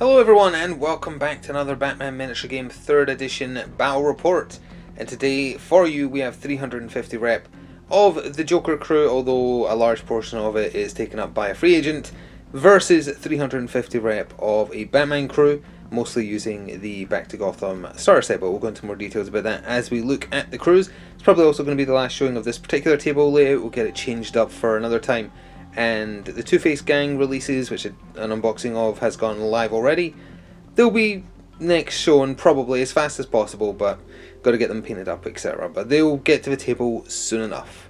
Hello everyone and welcome back to another Batman miniature game 3rd edition battle report. And today for you we have 350 rep of the Joker crew, although a large portion of it is taken up by a free agent, versus 350 rep of a Batman crew, mostly using the Back to Gotham starter set, but we'll go into more details about that as we look at the crews. It's probably also going to be the last showing of this particular table layout. We'll get it changed up for another time. And the Two-Face gang releases, which an unboxing of has gone live already. They'll be next shown probably as fast as possible, but got to get them painted up, etc. But they'll get to the table soon enough.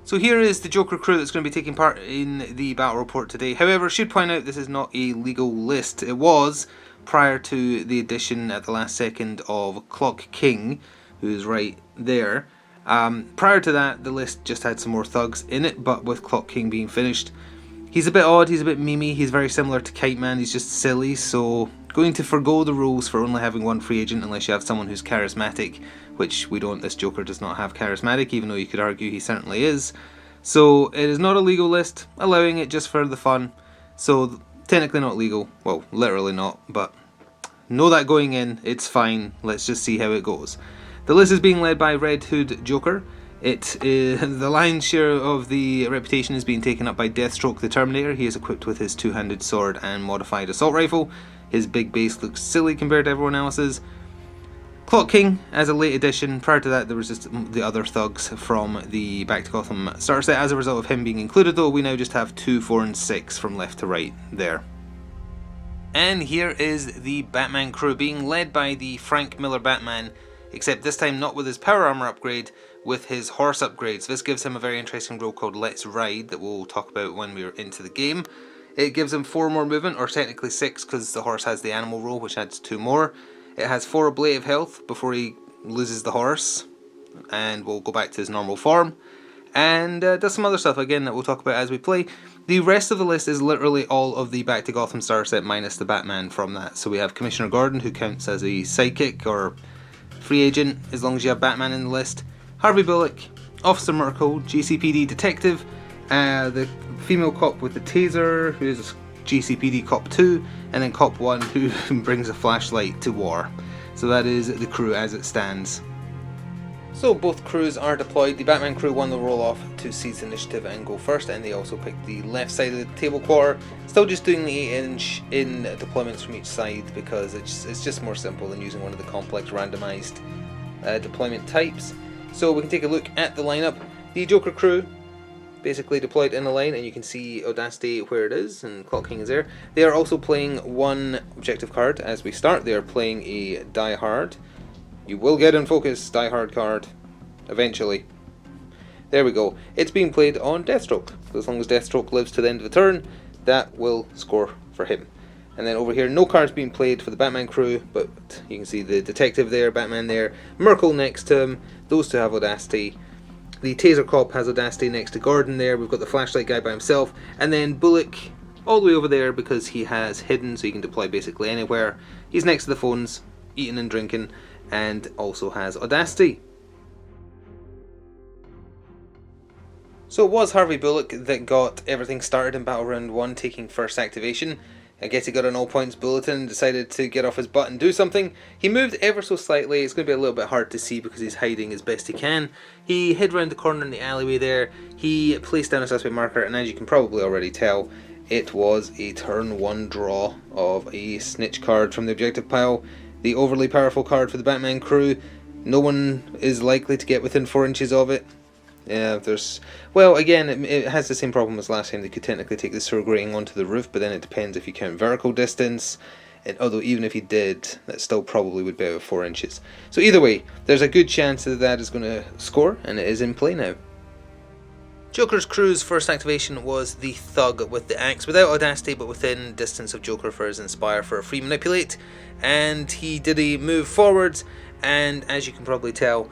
So here is the Joker crew that's going to be taking part in the battle report today. However, I should point out this is not a legal list. It was prior to the addition at the last second of Clock King, who is right there. Prior to that, the list just had some more thugs in it, but with Clock King being finished, he's a bit odd, he's a bit memey, he's very similar to Kite Man, he's just silly, so going to forgo the rules for only having one free agent unless you have someone who's charismatic, which we don't. This Joker does not have charismatic, even though you could argue he certainly is. So it is not a legal list, allowing it just for the fun, so technically not legal, well, literally not, but know that going in, it's fine, let's just see how it goes. The list is being led by Red Hood Joker. The lion's share of the reputation is being taken up by Deathstroke the Terminator. He is equipped with his two-handed sword and modified assault rifle. His big base looks silly compared to everyone else's. Clock King as a late addition. Prior to that there was just the other thugs from the Back to Gotham starter set. As a result of him being included though, we now just have 2, 4 and 6 from left to right there. And here is the Batman crew being led by the Frank Miller Batman, except this time not with his power armor upgrade, with his horse upgrades. This gives him a very interesting role called Let's Ride that we'll talk about when we're into the game. It gives him 4 more movement, or technically 6 because the horse has the animal role which adds 2 more. It has 4 ablative health before he loses the horse and will go back to his normal form. And does some other stuff again that we'll talk about as we play. The rest of the list is literally all of the Back to Gotham starter set minus the Batman from that. So we have Commissioner Gordon, who counts as a sidekick or free agent as long as you have Batman in the list. Harvey Bullock, Officer Merkel, GCPD detective, the female cop with the taser, who is GCPD cop 2, and then cop 1 who brings a flashlight to war. So that is the crew as it stands. So both crews are deployed. The Batman crew won the roll off to seize the initiative and go first, and they also picked the left side of the table quarter. Still just doing the 8-inch in deployments from each side because it's just more simple than using one of the complex randomized deployment types. So we can take a look at the lineup. The Joker crew basically deployed in a line, and you can see Audacity where it is, and Clock King is there. They are also playing one objective card as we start. They are playing a Die Hard. You will get in focus Die Hard card eventually. There we go. It's being played on Deathstroke. So as long as Deathstroke lives to the end of the turn, that will score for him. And then over here, no cards being played for the Batman crew, but you can see the detective there, Batman there, Merkel next to him. Those two have Audacity. The Taser Cop has Audacity next to Gordon there. We've got the flashlight guy by himself. And then Bullock all the way over there because he has hidden, so he can deploy basically anywhere. He's next to the phones, eating and drinking, and also has Audacity. So it was Harvey Bullock that got everything started in Battle Round 1, taking first activation. I guess he got an all points bulletin and decided to get off his butt and do something. He moved ever so slightly. It's going to be a little bit hard to see because he's hiding as best he can. He hid round the corner in the alleyway there. He placed down a suspect marker, and as you can probably already tell, it was a turn 1 draw of a snitch card from the objective pile. The overly powerful card for the Batman crew. No one is likely to get within 4 inches of it. Yeah, well, again, it has the same problem as last time. They could technically take the sewer grating onto the roof, but then it depends if you count vertical distance. And although even if you did, that still probably would be out of 4 inches. So either way, there's a good chance that that is going to score, and it is in play now. Joker's crew's first activation was the Thug with the axe, without Audacity but within distance of Joker for his Inspire for a free manipulate, and he did a move forwards, and as you can probably tell,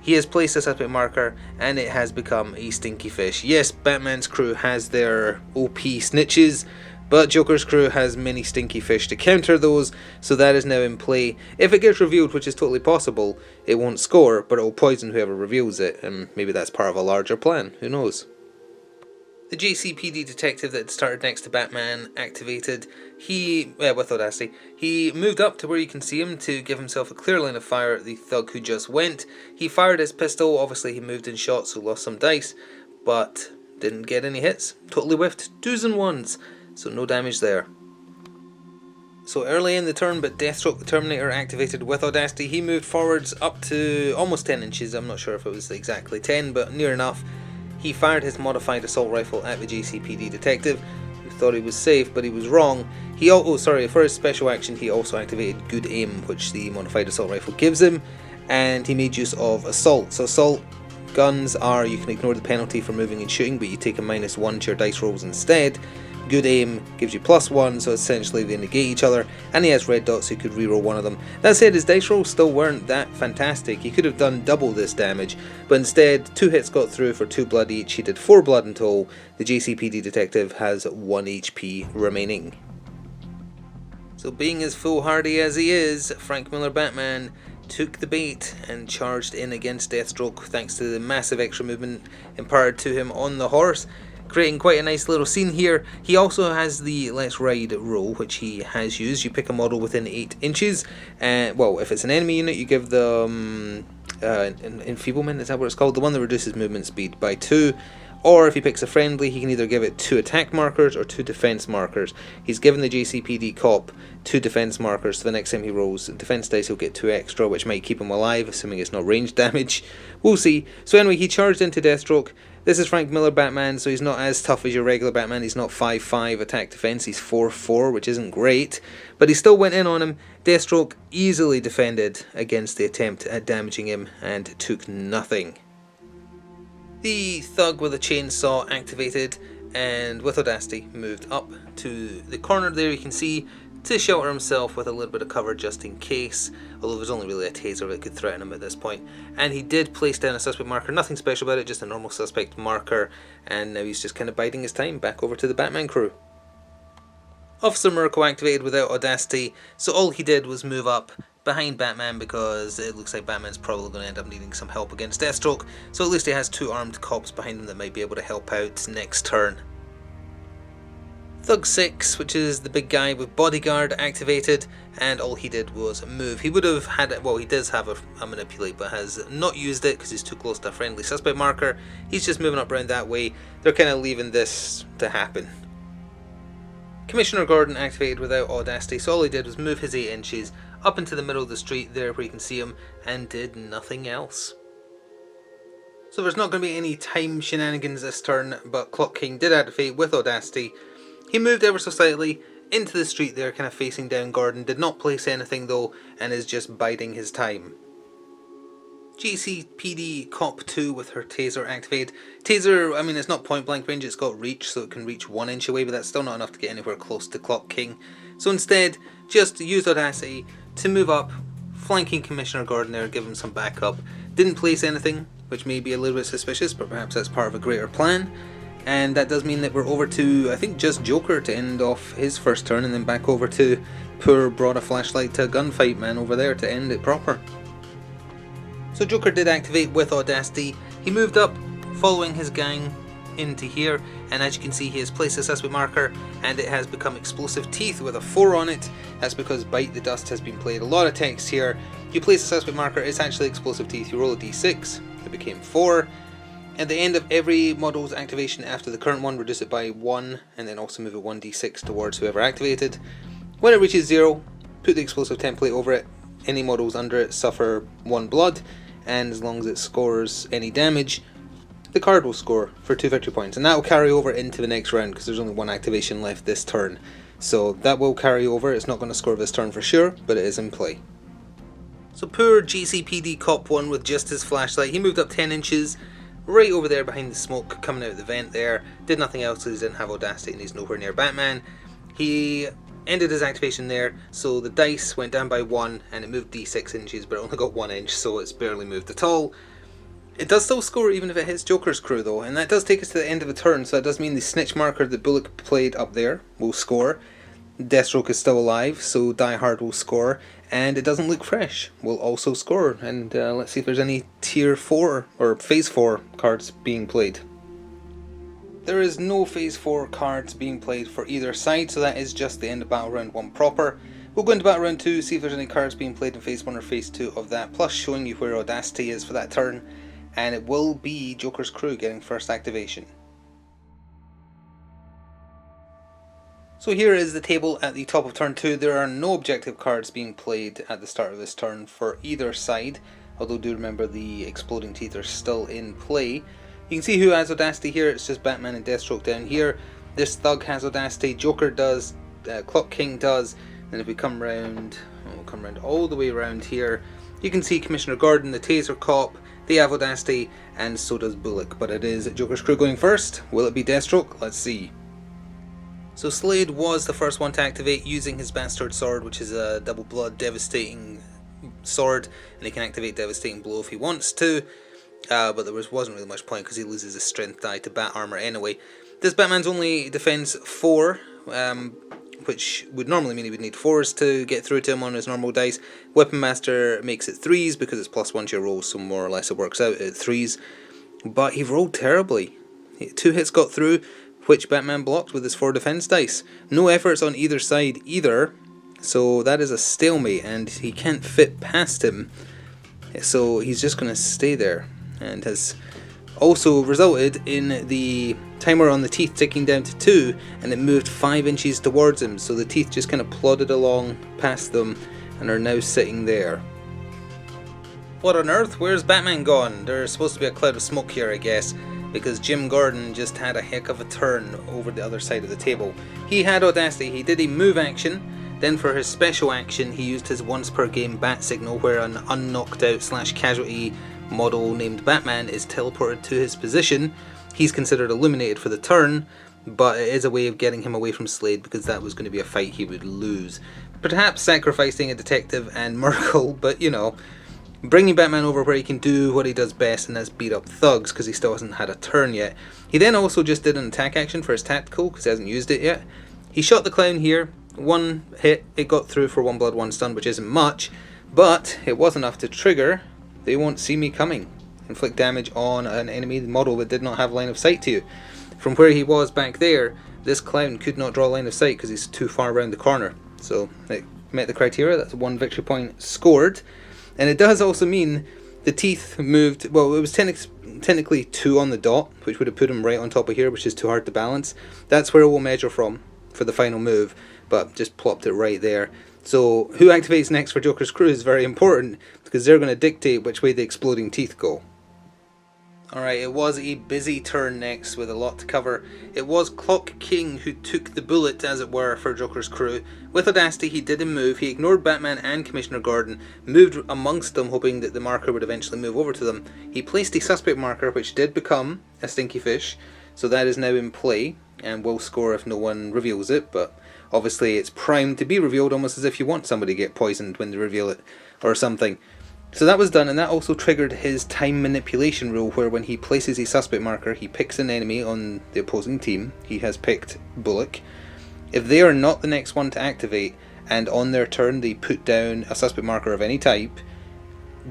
he has placed a suspect marker and it has become a stinky fish. Yes, Batman's crew has their OP snitches, but Joker's crew has many stinky fish to counter those, so that is now in play. If it gets revealed, which is totally possible, it won't score, but it will poison whoever reveals it, and maybe that's part of a larger plan, who knows. The JCPD detective that started next to Batman activated. With Audacity, he moved up to where you can see him to give himself a clear line of fire at the thug who just went. He fired his pistol. Obviously he moved in shot, so lost some dice, but didn't get any hits. Totally whiffed 2s and 1s, so no damage there. So early in the turn, but Deathstroke the Terminator activated with Audacity. He moved forwards up to almost 10 inches. I'm not sure if it was exactly 10, but near enough. He fired his modified assault rifle at the JCPD detective, who thought he was safe, but he was wrong. For his special action, he also activated Good Aim, which the modified assault rifle gives him, and he made use of Assault. So Assault guns are, you can ignore the penalty for moving and shooting, but you take a -1 to your dice rolls instead. Good Aim gives you +1, so essentially they negate each other, and he has red dots so you could reroll one of them. That said, his dice rolls still weren't that fantastic. He could have done double this damage, but instead 2 hits got through for 2 blood each. He did 4 blood in total. The JCPD detective has 1 HP remaining. So being as foolhardy as he is, Frank Miller Batman took the bait and charged in against Deathstroke thanks to the massive extra movement imparted to him on the horse, creating quite a nice little scene here. He also has the Let's Ride roll, which he has used. You pick a model within 8 inches. If it's an enemy unit, you give them enfeeblement, is that what it's called? The one that reduces movement speed by 2. Or if he picks a friendly, he can either give it 2 attack markers or 2 defense markers. He's given the JCPD cop 2 defense markers, so the next time he rolls defense dice he'll get 2 extra, which might keep him alive, assuming it's not ranged damage. We'll see. So anyway, he charged into Deathstroke. This is Frank Miller Batman, so he's not as tough as your regular Batman. He's not 5-5 attack defense, he's 4-4, which isn't great. But he still went in on him. Deathstroke easily defended against the attempt at damaging him and took nothing. The thug with a chainsaw activated and with Audacity moved up to the corner there, you can see, to shelter himself with a little bit of cover just in case, although there's only really a taser that could threaten him at this point. And he did place down a suspect marker, nothing special about it, just a normal suspect marker, and now he's just kind of biding his time back over to the Batman crew. Officer Miracle activated without Audacity, so all he did was move up behind Batman because it looks like Batman's probably going to end up needing some help against Deathstroke, so at least he has 2 armed cops behind him that might be able to help out next turn. Thug 6, which is the big guy with bodyguard, activated, and all he did was move. He would have had, he does have a manipulate, but has not used it because he's too close to a friendly suspect marker. He's just moving up around that way. They're kind of leaving this to happen. Commissioner Gordon activated without Audacity, so all he did was move his 8 inches up into the middle of the street there where you can see him, and did nothing else. So there's not going to be any time shenanigans this turn, but Clock King did activate with Audacity. He moved ever so slightly into the street there, kind of facing down Gordon, did not place anything though, and is just biding his time. GCPD Cop 2 with her taser activated. Taser, it's not point blank range, it's got reach, so it can reach 1 inch away, but that's still not enough to get anywhere close to Clock King. So instead, just used Audacity to move up, flanking Commissioner Gordon there, give him some backup. Didn't place anything, which may be a little bit suspicious, but perhaps that's part of a greater plan. And that does mean that we're over to, I think, just Joker to end off his first turn, and then back over to poor brought a flashlight to a gunfight man over there to end it proper. So Joker did activate with Audacity. He moved up, following his gang into here, and as you can see he has placed a suspect marker and it has become Explosive Teeth with a 4 on it. That's because Bite the Dust has been played. A lot of text here. You place a suspect marker, it's actually Explosive Teeth. You roll a d6, it became 4. At the end of every model's activation after the current one, reduce it by 1 and then also move it 1d6 towards whoever activated. When it reaches 0, put the explosive template over it. Any models under it suffer 1 blood, and as long as it scores any damage, the card will score for 2 victory points, and that will carry over into the next round because there's only 1 activation left this turn. So that will carry over. It's not going to score this turn for sure, but it is in play. So poor GCPD Cop 1 with just his flashlight, he moved up 10 inches, right over there behind the smoke coming out of the vent there, did nothing else because he didn't have Audacity and he's nowhere near Batman. He ended his activation there, so the dice went down by 1 and it moved d6 inches, but it only got 1 inch, so it's barely moved at all. It does still score even if it hits Joker's crew though, and that does take us to the end of the turn, so that does mean the snitch marker that Bullock played up there will score. Deathstroke is still alive, so Die Hard will score, and It Doesn't Look Fresh will also score. And let's see if there's any Tier 4 or Phase 4 cards being played. There is no Phase 4 cards being played for either side, so that is just the end of Battle Round 1 proper. We'll go into Battle Round 2, see if there's any cards being played in Phase 1 or Phase 2 of that, plus showing you where Audacity is for that turn, and it will be Joker's Crew getting first activation. So here is the table at the top of turn 2. There are no objective cards being played at the start of this turn for either side, although do remember the Exploding Teeth are still in play. You can see who has Audacity here. It's just Batman and Deathstroke down here. This Thug has Audacity, Joker does, Clock King does, and if we come round, we'll come round all the way around here, you can see Commissioner Gordon, the Taser Cop, they have Audacity, and so does Bullock. But it is Joker's Crew going first. Will it be Deathstroke? Let's see. So Slade was the first one to activate using his Bastard Sword, which is a double blood devastating sword, and he can activate Devastating Blow if he wants to, but there wasn't really much point because he loses his strength die to bat armor anyway. This Batman's only defense 4, which would normally mean he would need 4s to get through to him on his normal dice. Weapon Master makes it 3s because it's +1 to your roll, so more or less it works out at 3s, but he rolled terribly. 2 hits got through, which Batman blocked with his 4 defense dice. No efforts on either side either, so that is a stalemate, and he can't fit past him, so he's just going to stay there, and has also resulted in the timer on the teeth ticking down to 2, and it moved 5 inches towards him, so the teeth just kind of plodded along past them and are now sitting there. What on earth? Where's Batman gone? There's supposed to be a cloud of smoke here, I guess, because Jim Gordon just had a heck of a turn over the other side of the table. He had Audacity, he did a move action, then for his special action he used his once per game bat signal, where an unknocked out / casualty model named Batman is teleported to his position. He's considered eliminated for the turn, but it is a way of getting him away from Slade because that was going to be a fight he would lose. Perhaps sacrificing a detective and Merkel, but you know, bringing Batman over where he can do what he does best, and that's beat up thugs, because he still hasn't had a turn yet. He then also just did an attack action for his tactical, because he hasn't used it yet. He shot the clown here, 1 hit, it got through for 1 blood, 1 stun, which isn't much, but it was enough to trigger They Won't See Me Coming. Inflict damage on an enemy model that did not have line of sight to you. From where he was back there, this clown could not draw line of sight because he's too far around the corner. So it met the criteria, that's 1 victory point scored. And it does also mean the teeth moved, well, it was technically 2 on the dot, which would have put him right on top of here, which is too hard to balance. That's where it will measure from for the final move, but just plopped it right there. So who activates next for Joker's Crew is very important, because they're going to dictate which way the Exploding Teeth go. Alright, it was a busy turn next with a lot to cover. It was Clock King who took the bullet, as it were, for Joker's Crew. With Audacity, he did a move. He ignored Batman and Commissioner Gordon, moved amongst them, hoping that the marker would eventually move over to them. He placed a suspect marker, which did become a Stinky Fish, so that is now in play, and will score if no one reveals it, but obviously it's primed to be revealed, almost as if you want somebody to get poisoned when they reveal it, or something. So that was done, and that also triggered his time manipulation rule, where when he places a suspect marker, he picks an enemy on the opposing team. He has picked Bullock. If they are not the next one to activate, and on their turn they put down a suspect marker of any type,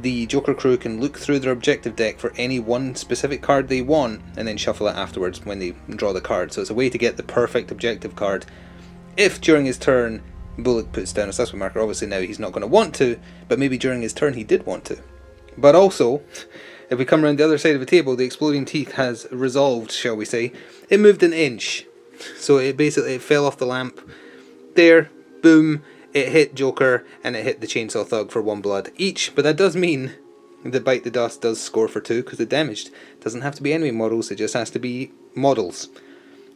the Joker Crew can look through their objective deck for any one specific card they want, and then shuffle it afterwards when they draw the card. So it's a way to get the perfect objective card. If during his turn Bullock puts down a suspect marker, obviously now he's not going to want to, but maybe during his turn he did want to. But also, if we come around the other side of the table, the Exploding Teeth has resolved, shall we say. It moved 1 inch, so it basically fell off the lamp. There, boom, it hit Joker, and it hit the Chainsaw Thug for 1 blood each, but that does mean that Bite the Dust does score for 2, because it damaged. It doesn't have to be enemy models, it just has to be models.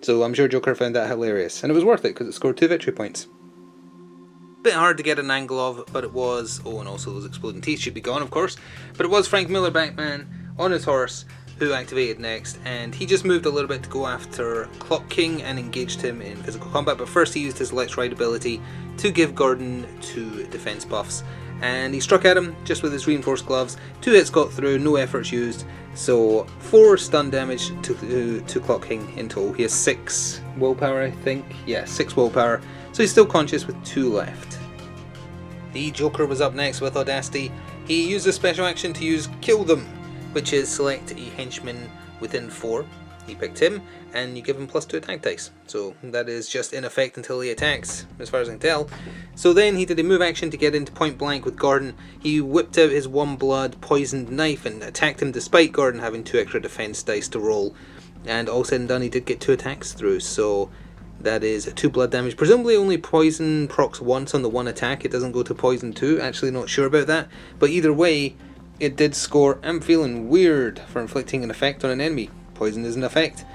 So I'm sure Joker found that hilarious, and it was worth it, because it scored 2 victory points. Bit hard to get an angle of, but it was, oh, and also those Exploding Teeth should be gone, of course, but it was Frank Miller Batman on his horse who activated next, and he just moved a little bit to go after Clock King and engaged him in physical combat, but first he used his Let's Ride ability to give Gordon 2 defense buffs, and he struck at him just with his reinforced gloves. 2 hits got through, no efforts used, so 4 stun damage to Clock King in total. He has 6 willpower, I think, yeah, 6 willpower, so he's still conscious with 2 left. The Joker was up next with Audacity. He used a special action to use Kill Them, which is select a henchman within 4. he picked him, and you give him +2 attack dice. So that is just in effect until he attacks, as far as I can tell. So then he did a move action to get into point blank with Gordon. He whipped out his 1 blood poisoned knife and attacked him despite Gordon having 2 extra defense dice to roll. And all said and done, he did get 2 attacks through, so that is 2 blood damage. Presumably only poison procs once on the 1 attack, it doesn't go to poison 2, actually not sure about that. But either way, it did score I'm feeling weird for inflicting an effect on an enemy. Poison is an effect.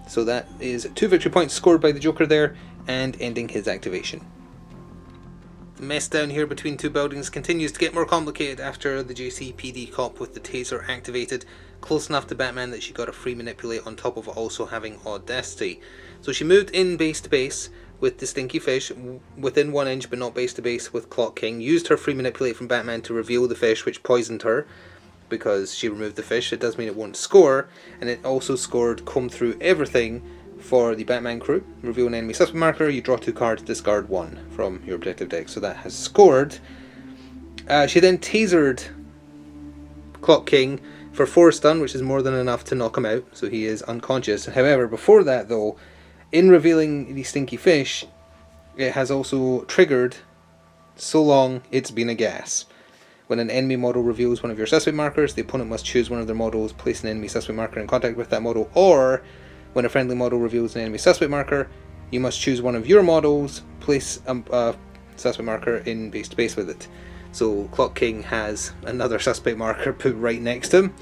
So that is 2 victory points scored by the Joker there, and ending his activation. The mess down here between 2 buildings continues to get more complicated after the JCPD cop with the taser activated, close enough to Batman that she got a free manipulate on top of also having audacity. So she moved in base to base with the Stinky Fish, within 1 inch but not base to base with Clock King, used her free manipulate from Batman to reveal the fish, which poisoned her because she removed the fish. It does mean it won't score, and it also scored comb through everything for the Batman crew. Reveal an enemy suspect marker, you draw 2 cards, discard 1 from your objective deck, so that has scored. She then tasered Clock King for 4 stun, which is more than enough to knock him out, so he is unconscious. However, before that though, in revealing the Stinky Fish, it has also triggered So Long It's Been a Gas. When an enemy model reveals one of your suspect markers, the opponent must choose one of their models, place an enemy suspect marker in contact with that model, or when a friendly model reveals an enemy suspect marker, you must choose one of your models, place a suspect marker in base to base with it. So Clock King has another suspect marker put right next to him,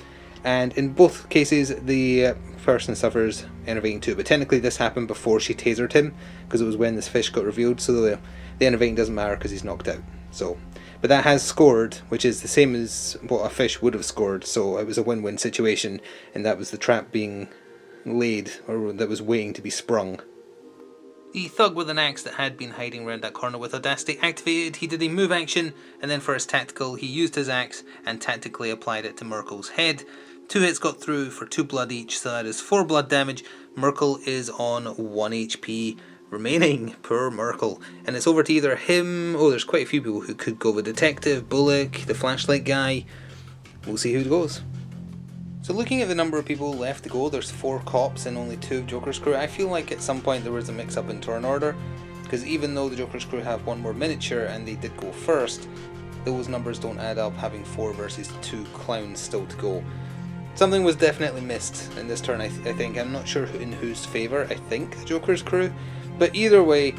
and in both cases the person suffers enervating too, but technically this happened before she tasered him, because it was when this fish got revealed, so the enervating doesn't matter because he's knocked out. So, but that has scored, which is the same as what a fish would have scored, so it was a win-win situation, and that was the trap being laid, or that was waiting to be sprung. The thug with an axe that had been hiding around that corner with audacity activated. He did a move action, and then for his tactical he used his axe and tactically applied it to Merkel's head. 2 hits got through for 2 blood each, so that is 4 blood damage. Merkel is on 1 HP remaining. Poor Merkel. And it's over to either him, there's quite a few people who could go with Detective, Bullock, the flashlight guy. We'll see who goes. So looking at the number of people left to go, there's 4 cops and only 2 of Joker's crew. I feel like at some point there was a mix-up in turn order, because even though the Joker's crew have 1 more miniature and they did go first, those numbers don't add up, having 4 versus 2 clowns still to go. Something was definitely missed in this turn, I think. I'm not sure in whose favour. I think the Joker's crew. But either way,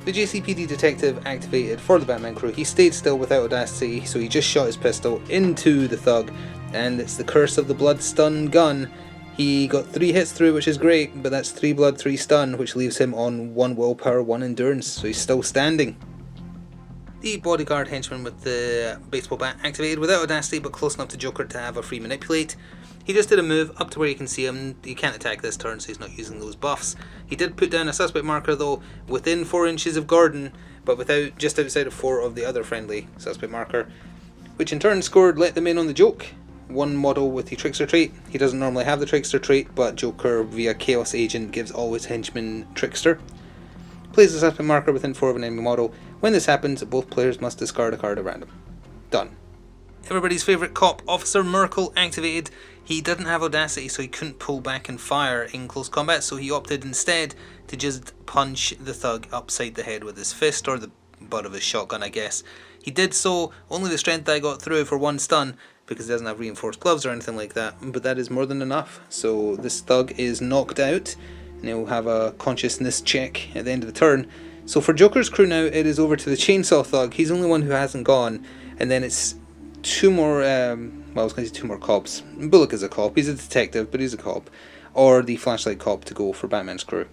the JCPD detective activated for the Batman crew. He stayed still without audacity, so he just shot his pistol into the thug, and it's the curse of the blood stun gun. He got 3 hits through, which is great, but that's 3 blood, 3 stun, which leaves him on 1 willpower, 1 endurance, so he's still standing. The bodyguard henchman with the baseball bat activated without audacity, but close enough to Joker to have a free manipulate. He just did a move up to where you can see him. He can't attack this turn, so he's not using those buffs. He did put down a suspect marker though, within 4 inches of Gordon, but without, just outside of 4 of the other friendly suspect marker, which in turn scored Let Them In on the Joke. 1 model with the Trickster trait. He doesn't normally have the Trickster trait, but Joker via Chaos Agent gives all his henchmen Trickster. Plays a suspect marker within 4 of an enemy model. When this happens, both players must discard a card at random. Done. Everybody's favourite cop, Officer Merkel, activated. He didn't have audacity, so he couldn't pull back and fire in close combat, so he opted instead to just punch the thug upside the head with his fist, or the butt of his shotgun, I guess. He did so, only the strength I got through for 1 stun, because he doesn't have reinforced gloves or anything like that, but that is more than enough. So this thug is knocked out, and he'll have a consciousness check at the end of the turn. So for Joker's crew now, it is over to the chainsaw thug. He's the only one who hasn't gone, and then it's 2 more, I was going to say 2 more cops. Bullock is a cop, he's a detective, but he's a cop. Or the flashlight cop to go for Batman's crew.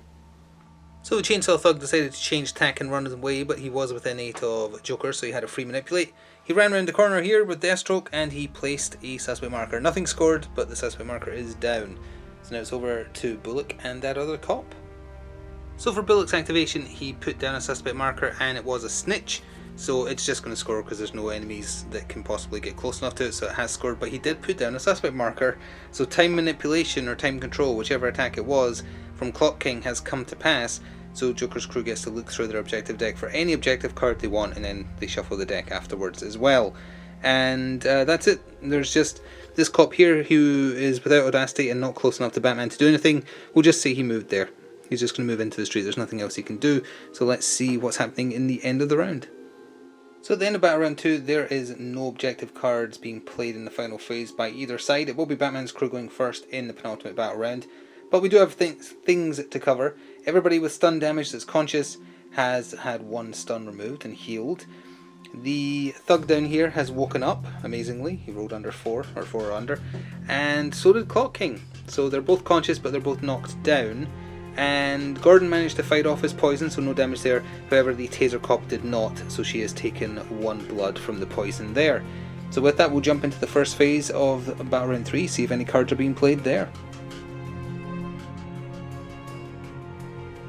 So the chainsaw thug decided to change tack and run away, but he was within 8 of Joker, so he had a free manipulate. He ran around the corner here with Deathstroke, and he placed a suspect marker. Nothing scored, but the suspect marker is down. So now it's over to Bullock and that other cop. So for Bullock's activation, he put down a suspect marker, and it was a snitch. So it's just going to score because there's no enemies that can possibly get close enough to it, so it has scored, but he did put down a suspect marker. So time manipulation or time control, whichever attack it was, from Clock King has come to pass. So Joker's crew gets to look through their objective deck for any objective card they want, and then they shuffle the deck afterwards as well. And that's it. There's just This cop here, who is without audacity and not close enough to Batman to do anything, we'll just say he moved there. He's just going to move into the street, there's nothing else he can do. So let's see what's happening in the end of the round. So at the end of Battle Round 2, there is no objective cards being played in the final phase by either side. It will be Batman's crew going first in the penultimate battle round. But we do have things to cover. Everybody with stun damage that's conscious has had one stun removed and healed. The thug down here has woken up, amazingly. He rolled under 4, or 4 or under. And so did Clock King. So they're both conscious, but they're both knocked down. And Gordon managed to fight off his poison, so no damage there. However, the Taser Cop did not, so she has taken 1 blood from the poison there. So with that, we'll jump into the first phase of Battle Round 3, see if any cards are being played there.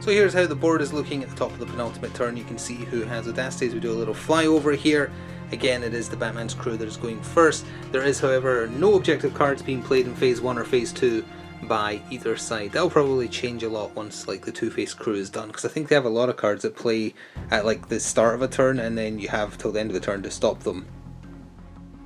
So here's how the board is looking at the top of the penultimate turn. You can see who has audacity as we do a little flyover here. Again, it is the Batman's crew that is going first. There is, however, no objective cards being played in phase 1 or phase 2 by either side. That'll probably change a lot once like the Two-Face crew is done, because I think they have a lot of cards that play at like the start of a turn and then you have till the end of the turn to stop them.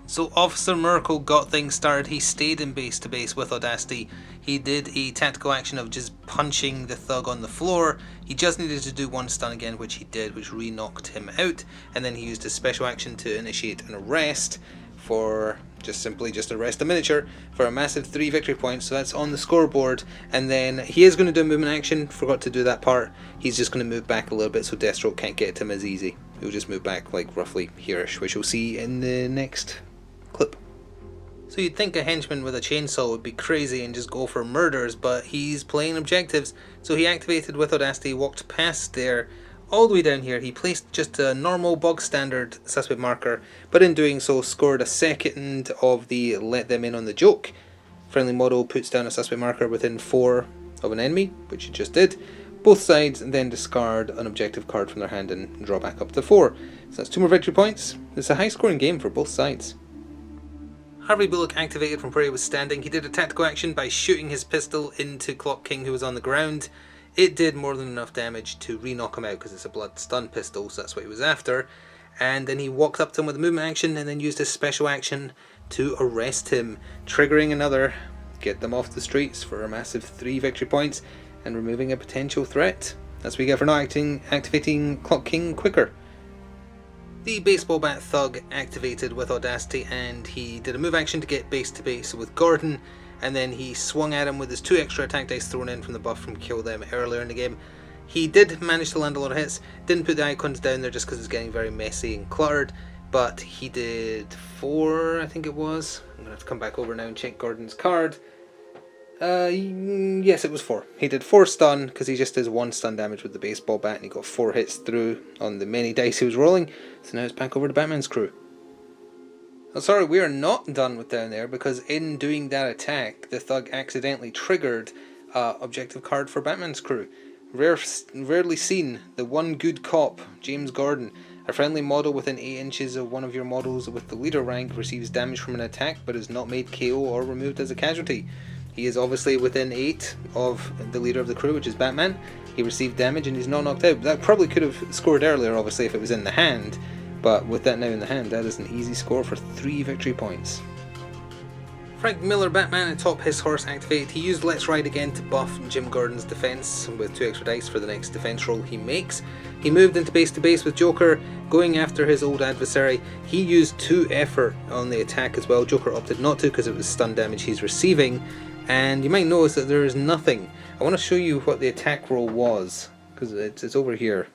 So Officer Miracle got things started. He stayed in base to base with audacity. He did a tactical action of just punching the thug on the floor. He just needed to do 1 stun again, which he did, which re-knocked him out, and then he used his special action to initiate an arrest for simply arrest a miniature for a massive 3 victory points. So that's on the scoreboard, and then he is going to do a movement action. Forgot to do that part. He's just going to move back a little bit so Deathstroke can't get to him as easy. He'll just move back like roughly here-ish, which we'll see in the next clip. So you'd think a henchman with a chainsaw would be crazy and just go for murders, but he's playing objectives. So he activated with audacity, walked past there, all the way down here. He placed just a normal bog standard suspect marker, but in doing so scored a second of the let them in on the joke. Friendly model puts down a suspect marker within 4 of an enemy, which he just did. Both sides then discard an objective card from their hand and draw back up to 4. So that's 2 more victory points. It's a high scoring game for both sides. Harvey Bullock activated from where he was standing. He did a tactical action by shooting his pistol into Clock King, who was on the ground. It did more than enough damage to re-knock him out because it's a blood stun pistol, so that's what he was after. And then he walked up to him with a movement action and then used his special action to arrest him, triggering another, get them off the streets for a massive 3 victory points and removing a potential threat. That's what we get for not activating Clock King quicker. The baseball bat thug activated with audacity and he did a move action to get base to base with Gordon, and then he swung at him with his 2 extra attack dice thrown in from the buff from Kill Them earlier in the game. He did manage to land a lot of hits, didn't put the icons down there just because it's getting very messy and cluttered, but he did 4, I think it was. I'm going to have to come back over now and check Gordon's card. Yes, it was 4. He did 4 stun because he just does 1 stun damage with the baseball bat and he got 4 hits through on the many dice he was rolling. So now it's back over to Batman's crew. Oh, sorry, we are not done with down there, because in doing that attack, the thug accidentally triggered objective card for Batman's crew. Rarely seen, the one good cop, James Gordon. A friendly model within 8 inches of one of your models with the leader rank receives damage from an attack but is not made KO or removed as a casualty. He is obviously within 8 of the leader of the crew, which is Batman. He received damage and he's not knocked out. That probably could have scored earlier, obviously, if it was in the hand. But with that now in the hand, that is an easy score for 3 victory points. Frank Miller Batman atop his horse activated. He used Let's Ride Again to buff Jim Gordon's defense with 2 extra dice for the next defense roll he makes. He moved into base to base with Joker, going after his old adversary. He used 2 effort on the attack as well. Joker opted not to because it was stun damage he's receiving. And you might notice that there is nothing. I want to show you what the attack roll was, because it's over here.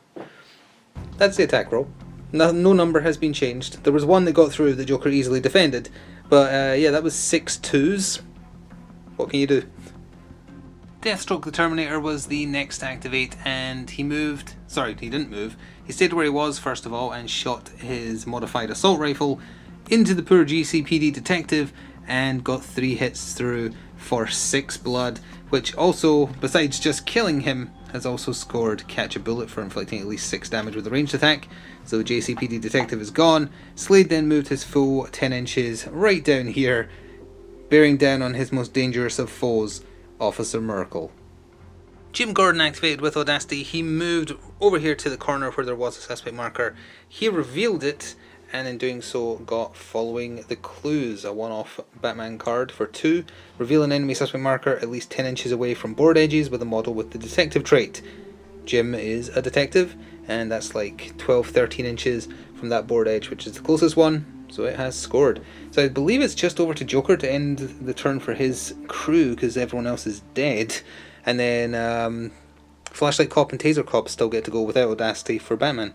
That's the attack roll. No number has been changed. There was one that got through that Joker easily defended, but yeah, that was 6 2s. What can you do? Deathstroke the Terminator was the next to activate, and he moved. Sorry, he didn't move. He stayed where he was first of all and shot his modified assault rifle into the poor GCPD detective and got 3 hits through for 6 blood, which also, besides just killing him, has also scored Catch a Bullet for inflicting at least 6 damage with a ranged attack. So the JCPD detective is gone. Slade then moved his full 10 inches right down here, bearing down on his most dangerous of foes, Officer Miracle. Jim Gordon activated with audacity. He moved over here to the corner where there was a suspect marker. He revealed it and in doing so got Following the Clues, a one-off Batman card for 2. Reveal an enemy suspect marker at least 10 inches away from board edges with a model with the detective trait. Jim is a detective, and that's like 12-13 inches from that board edge, which is the closest one, so it has scored. So I believe it's just over to Joker to end the turn for his crew, because everyone else is dead. And then Flashlight Cop and Taser Cop still get to go without Audacity for Batman.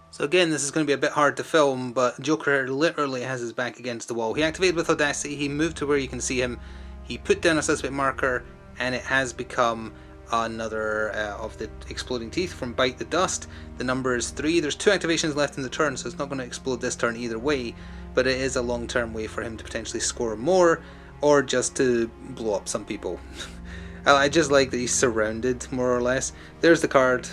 So again, this is going to be a bit hard to film, but Joker literally has his back against the wall. He activated with Audacity, he moved to where you can see him, he put down a suspect marker, and it has become another of the exploding teeth from Bite the Dust. The number is 3. There's 2 activations left in the turn, so it's not going to explode this turn either way, but it is a long-term way for him to potentially score more, or just to blow up some people. I just like that he's surrounded, more or less. There's the card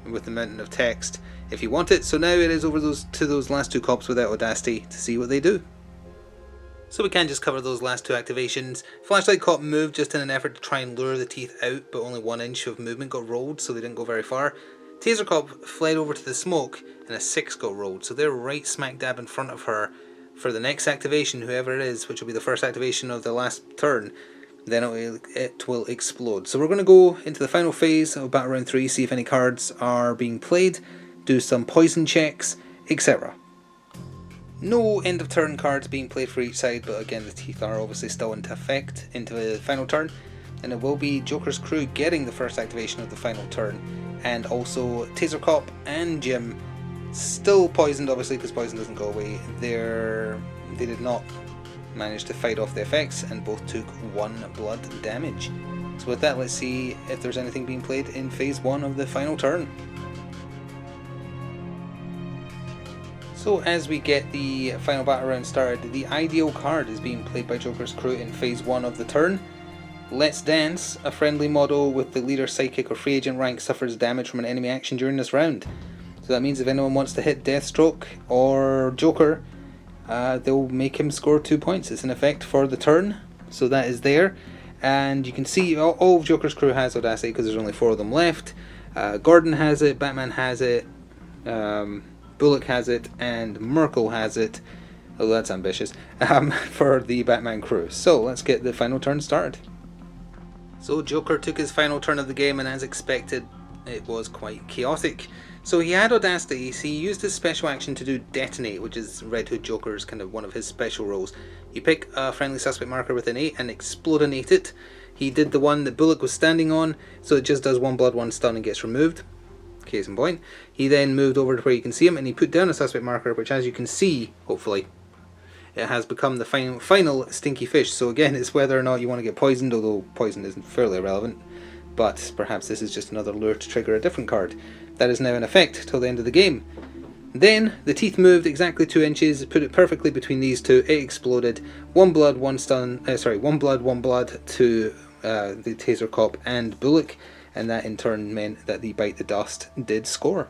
with the mountain of text if you want it. So now it is over to those last 2 cops without Audacity to see what they do. So we can just cover those last 2 activations. Flashlight Cop moved just in an effort to try and lure the teeth out, but only 1 inch of movement got rolled, so they didn't go very far. Taser Cop fled over to the smoke, and a 6 got rolled, so they're right smack dab in front of her for the next activation, whoever it is, which will be the first activation of the last turn. Then it will explode. So we're going to go into the final phase of Battle Round 3, see if any cards are being played, do some poison checks, etc. No end of turn cards being played for each side, but again the teeth are obviously still into effect into the final turn, and it will be Joker's crew getting the first activation of the final turn, and also Taser Cop and Jim still poisoned, obviously, because poison doesn't go away. They did not manage to fight off the effects, and both took 1 blood damage. So with that, let's see if there's anything being played in phase 1 of the final turn. So as we get the final battle round started, the ideal card is being played by Joker's crew in phase 1 of the turn. Let's Dance, a friendly model with the leader, psychic or free agent rank, suffers damage from an enemy action during this round. So that means if anyone wants to hit Deathstroke or Joker, they'll make him score 2 points. It's in effect for the turn, so that is there. And you can see all of Joker's crew has Audacity because there's only 4 of them left. Gordon has it, Batman has it, Bullock has it, and Merkel has it. Oh, that's ambitious. For the Batman crew. So let's get the final turn started. So Joker took his final turn of the game, and as expected, it was quite chaotic. So he had Audacity, so he used his special action to do Detonate, which is Red Hood Joker's kind of one of his special roles. You pick a friendly suspect marker with an 8 and explodinate it. He did the one that Bullock was standing on, so it just does 1 blood, 1 stun and gets removed. Case in point. He then moved over to where you can see him, and he put down a suspect marker, which, as you can see, hopefully, it has become the final Stinky Fish. So again, it's whether or not you want to get poisoned, although poison isn't fairly irrelevant. But perhaps this is just another lure to trigger a different card. That is now in effect till the end of the game. Then the teeth moved exactly 2 inches, put it perfectly between these 2. It exploded. 1 blood, 1 stun. 1 blood, 1 blood to the Taser Cop and Bullock. And that in turn meant that the Bite the Dust did score.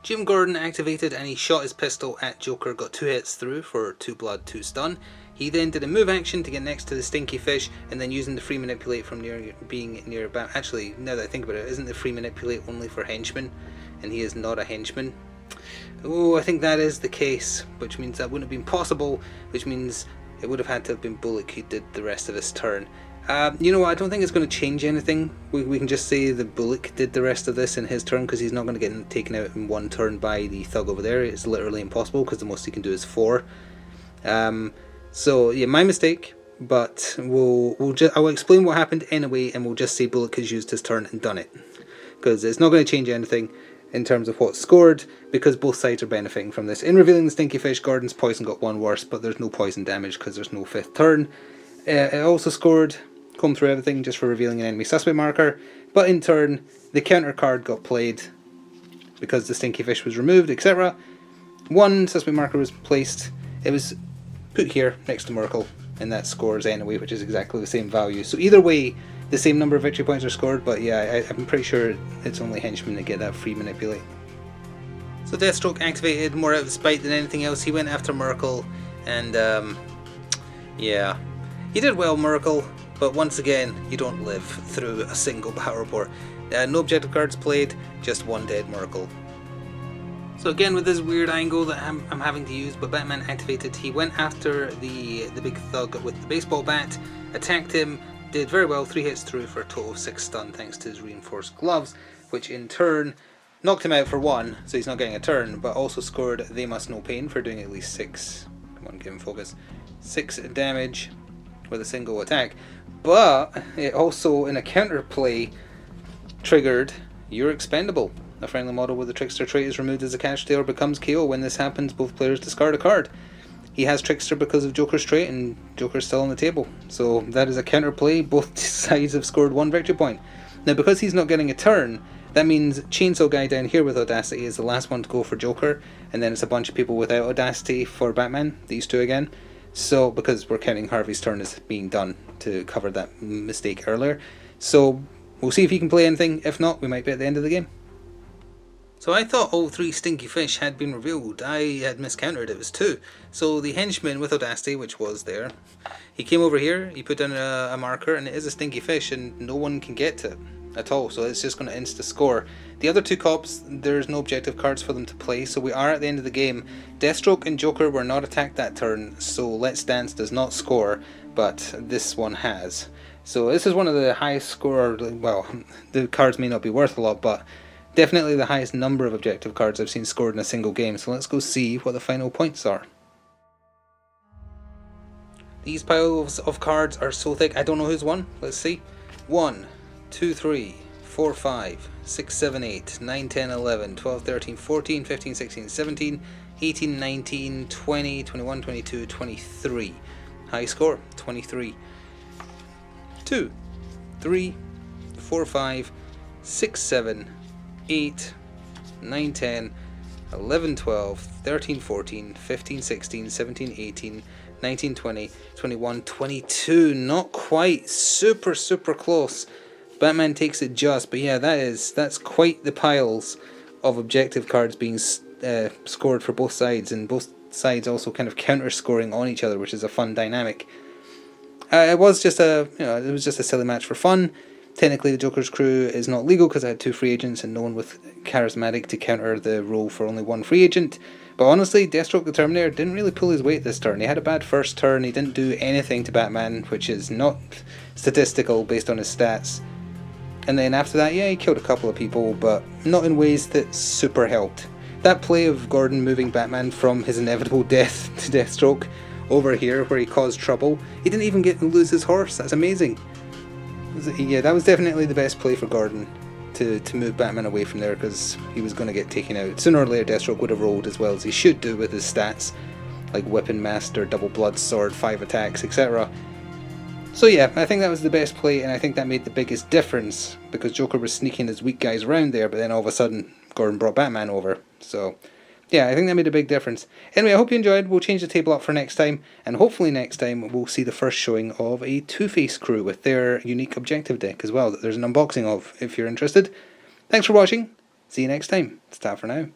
Jim Gordon activated and he shot his pistol at Joker, got 2 hits through for 2 blood, 2 stun. He then did a move action to get next to the Stinky Fish, and then using the free manipulate from being near actually, now that I think about it, isn't the free manipulate only for henchmen? And he is not a henchman. Oh, I think that is the case, which means that wouldn't have been possible, which means it would have had to have been Bullock who did the rest of his turn. You know what, I don't think it's going to change anything. We can just say that Bullock did the rest of this in his turn, because he's not going to get taken out in 1 turn by the thug over there. It's literally impossible, because the most he can do is 4. So yeah, my mistake, but I will explain what happened anyway, and we'll just say Bullock has used his turn and done it, because it's not going to change anything in terms of what's scored, because both sides are benefiting from this. In revealing the Stinky Fish, Gordon's poison got 1 worse, but there's no poison damage because there's no 5th turn. It also scored Comb Through Everything just for revealing an enemy suspect marker, but in turn the counter card got played because the Stinky Fish was removed, etc. 1 suspect marker was placed. It was put here next to Merkel, and that scores anyway, which is exactly the same value. So either way, the same number of victory points are scored, but yeah, I'm pretty sure it's only henchmen that get that free manipulate. So Deathstroke activated more out of spite than anything else. He went after Merkel, and yeah, he did well, Merkel, but once again, you don't live through a single battle report. No objective cards played, just 1 dead Merkel. So again, with this weird angle that I'm having to use, but Batman activated, he went after the big thug with the baseball bat, attacked him, did very well, 3 hits through for a total of 6 stun thanks to his reinforced gloves, which in turn knocked him out for 1, so he's not getting a turn, but also scored They Must Know Pain for doing at least 6, come on, give him focus, 6 damage with a single attack. But it also, in a counterplay, triggered You're Expendable. A friendly model with the Trickster trait is removed as a casualty or becomes KO. When this happens, both players discard a card. He has Trickster because of Joker's trait, and Joker's still on the table. So that is a counterplay. Both sides have scored 1 victory point. Now, because he's not getting a turn, that means Chainsaw Guy down here with Audacity is the last one to go for Joker, and then it's a bunch of people without Audacity for Batman, these two again. So, because we're counting Harvey's turn as being done to cover that mistake earlier. So, we'll see if he can play anything. If not, we might be at the end of the game. So I thought all 3 stinky fish had been revealed. I had miscounted, it was 2. So the henchman with Audacity, which was there, he came over here, he put down a marker, and it is a stinky fish, and no one can get to it at all, so it's just going to insta-score. The other 2 cops, there's no objective cards for them to play, so we are at the end of the game. Deathstroke and Joker were not attacked that turn, so Let's Dance does not score, but this one has. So this is one of the highest score, well, the cards may not be worth a lot, but definitely the highest number of objective cards I've seen scored in a single game, so let's go see what the final points are. These piles of cards are so thick, I don't know who's won. Let's see. 1, 2, 3, 4, 5, 6, 7, 8, 9, 10, 11, 12, 13, 14, 15, 16, 17, 18, 19, 20, 21, 22, 23. High score, 23. 2, 3, 4, 5, 6, 7, 8, 9, 10, 11, 12, 13, 14, 15, 16, 17, 18, 19, 20, 21, 22. Not quite. Super close. Batman takes it just, but yeah, that's quite the piles of objective cards being scored for both sides, and both sides also kind of counter scoring on each other, which is a fun dynamic. It was just a silly match for fun. Technically, the Joker's crew is not legal because I had 2 free agents and no one with charismatic to counter the role for only 1 free agent. But honestly, Deathstroke the Terminator didn't really pull his weight this turn. He had a bad first turn, he didn't do anything to Batman, which is not statistical based on his stats. And then after that, yeah, he killed a couple of people, but not in ways that super helped. That play of Gordon moving Batman from his inevitable death to Deathstroke over here, where he caused trouble, he didn't even get to lose his horse. That's amazing. Yeah, that was definitely the best play for Gordon, to move Batman away from there, because he was going to get taken out. Sooner or later, Deathstroke would have rolled as well as he should do with his stats, like Weapon Master, Double Blood Sword, 5 attacks, etc. So yeah, I think that was the best play, and I think that made the biggest difference, because Joker was sneaking his weak guys around there, but then all of a sudden, Gordon brought Batman over. So yeah, I think that made a big difference. Anyway, I hope you enjoyed. We'll change the table up for next time, and hopefully next time we'll see the first showing of a Two-Face crew with their unique objective deck as well, that there's an unboxing of, if you're interested. Thanks for watching. See you next time. It's ta for now.